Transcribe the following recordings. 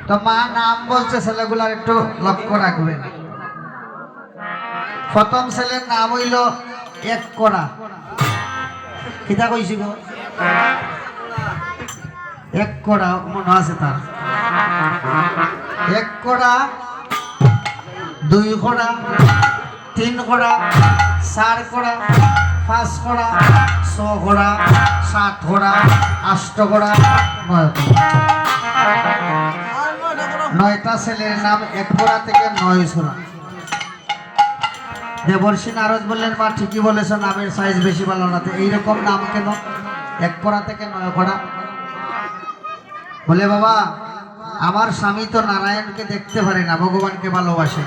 তো মা নাম বলছে, ছেলেগুলার একটু লক্ষ্য রাখবেন। প্রথম ছেলের নাম হইল এক কড়া। কিতা কইছি গো? এক কড়া মনে আছে তার। এক কড়া, দুই কড়া, তিন কড়া, চার কড়া, পাঁচ কড়া, ছ কড়া, সাত কড়া, আষ্ট কড়া, নয় কড়া। নয়টা ছেলের নাম এক কড়া থেকে নয় ছোড়া। দেবর্ষী নারদ বললেন, মা ঠিকই বলেছ, নামের সাইজ বেশি ভালো না। এইরকম নাম কেন এক কড়া থেকে নয় কড়া? বলে, বাবা আমার স্বামী তো নারায়ণকে দেখতে পারে না, ভগবানকে ভালোবাসে।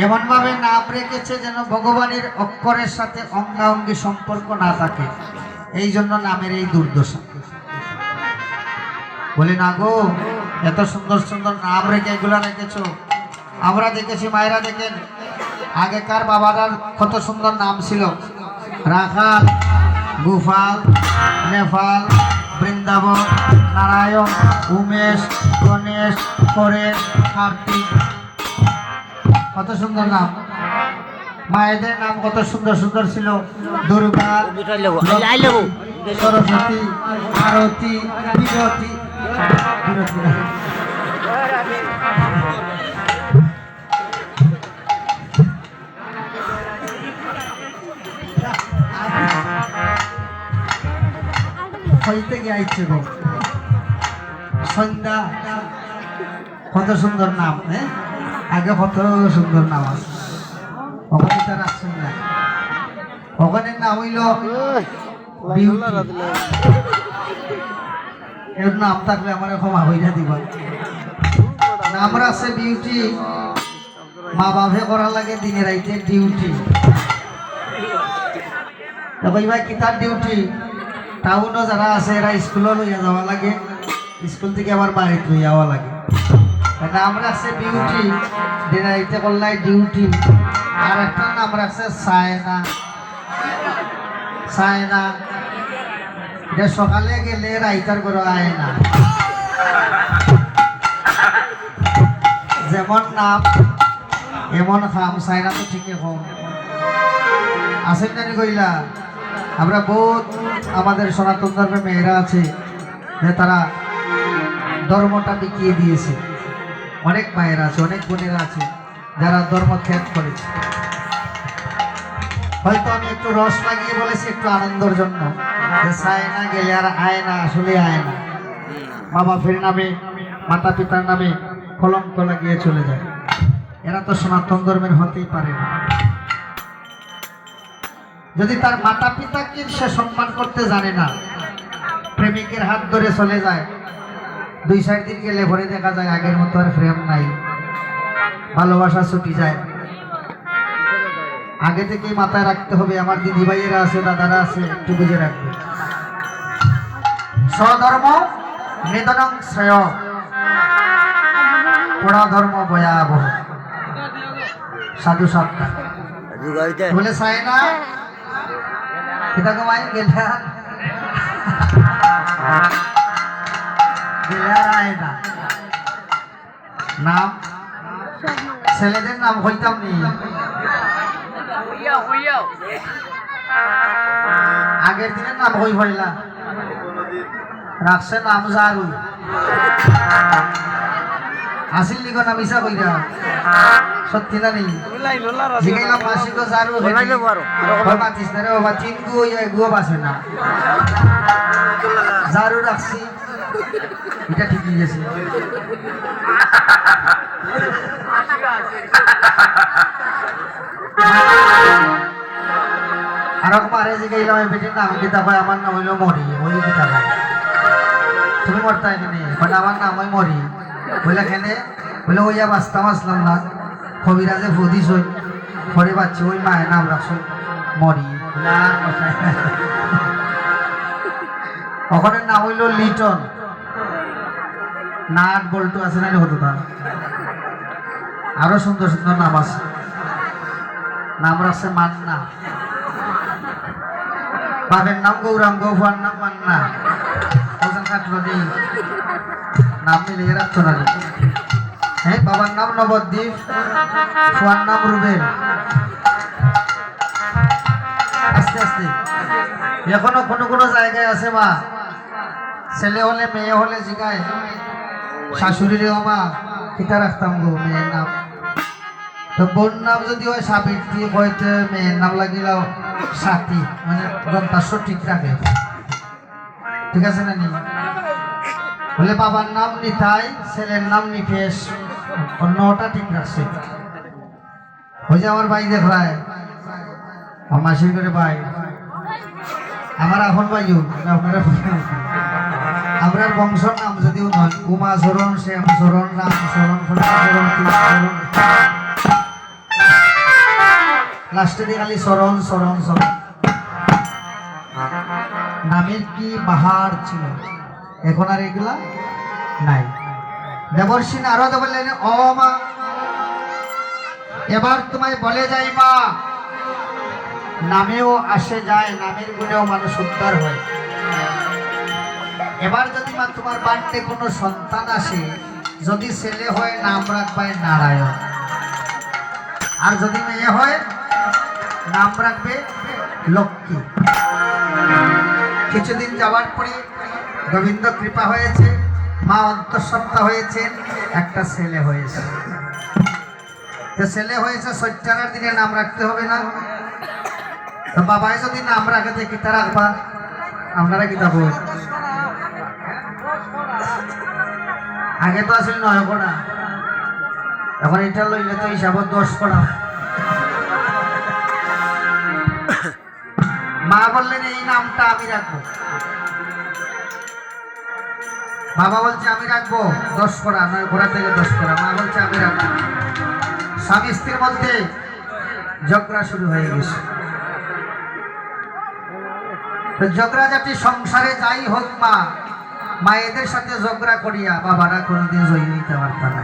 এমন ভাবে নাম রেখেছে যেন ভগবানের অক্ষরের সাথে অঙ্গাঙ্গি সম্পর্ক না থাকে, এই জন্য নামের এই দুর্দশা। বলি, না গো, এত সুন্দর সুন্দর নাম রেখে এগুলা রেখেছ। আমরা দেখেছি, মায়েরা দেখেন, আগেকার বাবারার কত সুন্দর নাম ছিল। রাখাল, গোপাল, নেপাল, বৃন্দাবন, নারায়ণ, উমেশ, গণেশ, পরেশ, কার্তিক, কত সুন্দর নাম। মায়েদের নাম কত সুন্দর সুন্দর ছিল। দুর্গা, সরস্বতী, আরতি, বিরতি। হইতে গিয়ে আইছে গো সন্ধ্যা। কত সুন্দর নাম, হ্যাঁ, আগে কত সুন্দর নাম আছে। ওখানে তার আসছেন না, ওখানে নাম হইল এর নাম থাকলে আমার ক্ষমা হইয়া দিবা। নাম আছে বিউটি। মা বাপে করা লাগে দিনে রাইতে ডিউটি। ভাই কি তার ডিউটি? টাউনও যারা আছে এরা স্কুলও লইয়া যাওয়া লাগে, স্কুল থেকে আবার বাড়িতে লইয়া যাওয়া লাগে। নাম রাখছে বিউটি, দিনে রাইতে করলাই ডিউটি। আর একটা নাম রাখছে সায়না। সায়না এটা সকালে গেলে রাইতার করে আয় না। যেমন নাম এমন খাম। সায়না তো ঠিকই কম আসেন জানি কইলা। আমরা বহুত আমাদের সনাতন ধর্মের মেয়েরা আছে যে তারা ধর্মটা বিকিয়ে দিয়েছে। অনেক মায়েরা আছে, অনেক বোনেরা আছে যারা ধর্ম ত্যাগ করেছে। হয়তো আমি একটু রস লাগিয়ে বলেছি একটু আনন্দের জন্য, যে সায়না গেলে আর আয় না, আসলে আয় না। মা বাপের নামে, মাতা পিতার নামে কলঙ্ক লাগিয়ে চলে যায়। এরা তো সনাতন ধর্মের হতেই পারে না। যদি তার মাতা পিতাকে সে সম্মান করতে জানে না, প্রেমিকের হাত ধরে চলে যায়, 2-4 দিন গেলে ভরে দেখা যায় আগের মতো আর প্রেম নাই, ভালোবাসা ছুটি যায়। আগে থেকেই মাথায় রাখতে হবে। আমার দিদি ভাইয়েরা আছে, দাদারা আছে, একটু বুঝে রাখবে। স্বধর্ম নিধনং শ্রেয়, পরাধর্ম ভয়াবহ। সাধু সত্তা বলে সায়না এটা কমাই গেলা না। নাম ছেলেদের নাম হইতাম নি। আগের দিনের নাম হই হইলা রাখছে নাম জারু। আসিল নিগো নাম ইসা কইরা সত্যি না নেই? জিগাইলাম মাসি গো জারু মাতিস না রে বাবা, 3 গু হইয়া গুও বাসে না, জারু রাখছি। এটা ঠিকই গেছে। আর মারে জিগাইলাম বেটির নাম কিতা কয়? আমার নাম হইল মরি। ওই কিতা কয় তুমি মরতা এখানে? আমার নাম ওই মরি। বলে খেলে বলে ওইয়া বাঁচতাম আসলাম না, কবিরাজে ফদিস হই পরে পাচ্ছি ওই মায়ের নাম রাখছো মরি। ওখানে নাম হইল লিটন। নাট বল্টু আছে না হতো তার। আরো সুন্দর সুন্দর নাম আছে। নাম রাখছে মান্না। বাপের নাম গৌরাঙ্গ, ফুয়ার নাম মান্না। কাটলো নি নাম মিলিয়ে রাখছো না রে। হ্যাঁ বাবার নাম নবদ্বীপ, ফুয়ার নাম রুবেল। আস্তে আস্তে এখনো কোনো কোনো জায়গায় আছে মা ছেলে হলে মেয়ে হলে জিগায় শাশুড়িরে মা কিতা রাখতাম গো মেয়ের নাম, তো বোন নাম যদি হয় সাবিত্রী হয়তো মেয়ের নাম লাগিল সাথী, মানে দন্তাস্য ঠিক রাখে, ঠিক আছে না নি? বলে বাবার নাম নিতাই, ছেলের নাম নিকেশ, অন্যটা ঠিক রাখছে। ওই যে আমার ভাই দেখলায় আমার মাসির করে ভাই, আমার এখন ভাইও আপনারা আপনার বংশর নাম যদিও নয়, উমা চরণ, শ্যাম চরণ, রাম চরণ, চরণ, লাস্টে দিয়ে খালি চরণ চরণ চরণ। নামের কি বাহার ছিল, এখন আর এগুলা নাই। দেবর্ষী নারদ বললেন, ও মা এবার তোমায় বলে যাই মা, নামেও আসে যায়, নামের গুণেও মানুষ উদ্ধার হয়। এবার যদি মা তোমার বাড়িতে কোনো সন্তান আসে, যদি ছেলে হয় নাম রাখবে নারায়ণ, আর যদি মেয়ে হয় নাম রাখবে লক্ষ্মী। কিছুদিন যাওয়ার পরে গোবিন্দ কৃপা হয়েছে, মা অন্তঃসত্ত্বা হয়েছেন, একটা ছেলে হয়েছে। তো ছেলে হয়েছে, সত্যানার দিনে নাম রাখতে হবে না? তো বাবাই যদি নাম রাখে যে কিতা রাখবা, আপনারা কিতা বল? আগে তো আসলে 9 কড়া, এখন এটা লইলে তো হিসাবত 10 কড়া। মা বললেন এই নামটা আমি রাখবো, বাবা বলছে আমি রাখবো 10 কড়া, 9 কড়া থেকে 10 কড়া, মা বলছে আমি রাখবো। স্বামী স্ত্রীর মধ্যে ঝগড়া শুরু হয়ে গেছে। ঝগড়া জাতি সংসারে যাই হোক মা, মায়েদের সাথে ঝগড়া করিয়া বাবারা কোনোদিন জয়ী হইতে পারত না।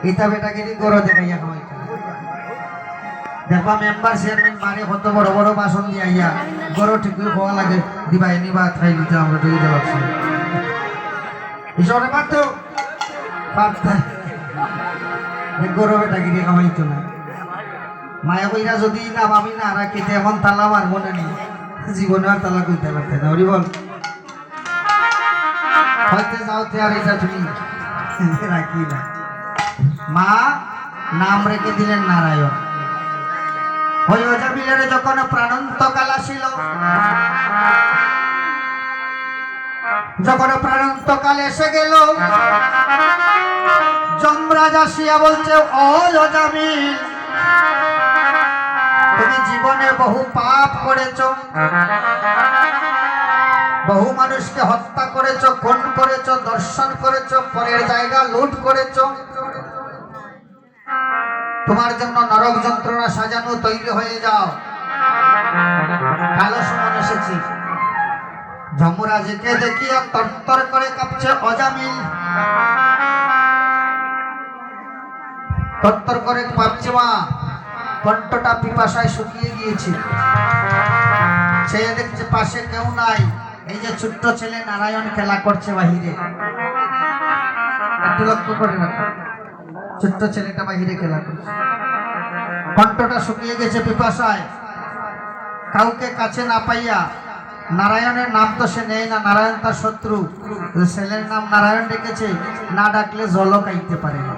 এটা বেটাগিরি গরো দেখাইয়া খাওয়াইতে দেখবা মেম্বার চেয়ারম্যান মারে কত বড় বড় বাসন দিয়াইয়া গরো ঠিক খাওয়া লাগে, দিবাই নিবা খাই দিতে আমরা দিয়ে দেওয়া ঈশ্বরে পারত গরো বেটাগিরি খাওয়াইতো না। মায়া কইরা যদি নাম আমি না রাখিতে এমন তালা মারবো না নি, জীবনে আর তালা কইতে পারতে না। ওরি বল হয়তো যাওতে আর এটা তুমি রাখি না। মা নাম রেখে দিলেন নারায়ণ। ওই অজামিলের যখন প্রাণন্তকাল আসিল, যখন প্রাণন্তকাল এসে গেল, যমরাজ আসিয়া বলছে, ও অজামিল তুমি জীবনে বহু পাপ করেছ, বহু মানুষকে হত্যা করেছ, খুন করেছ, দর্শন করেছ, পরের জায়গা লুট করেছ, তোমার জন্য নরক যন্ত্রণা সাজানো, তৈরি হয়ে যাও। কালো সমন এসেছি। যমরাজকে দেখিয়া তরতর করে কাঁপছে অজামিল, তরতর করে কাঁপছে মা, কণ্ঠটা পিপাসায় শুকিয়ে গিয়েছে। সে দেখছে পাশে কেউ নাই, এই যে ছোট্ট ছেলে নারায়ণ খেলা করছে বাহিরে, একটু লক্ষ্য করে রাখো, ছোট্ট ছেলেটা বাহিরে খেলা করছে, কণ্ঠটা শুকিয়ে গেছে পিপাসায়। কাউকে কাছে না পাইয়া, নারায়ণের নাম তো সে নেই না, নারায়ণ তার শত্রু, ছেলের নাম নারায়ণ ডেকেছে, না ডাকলে জলও খাইতে পারে না।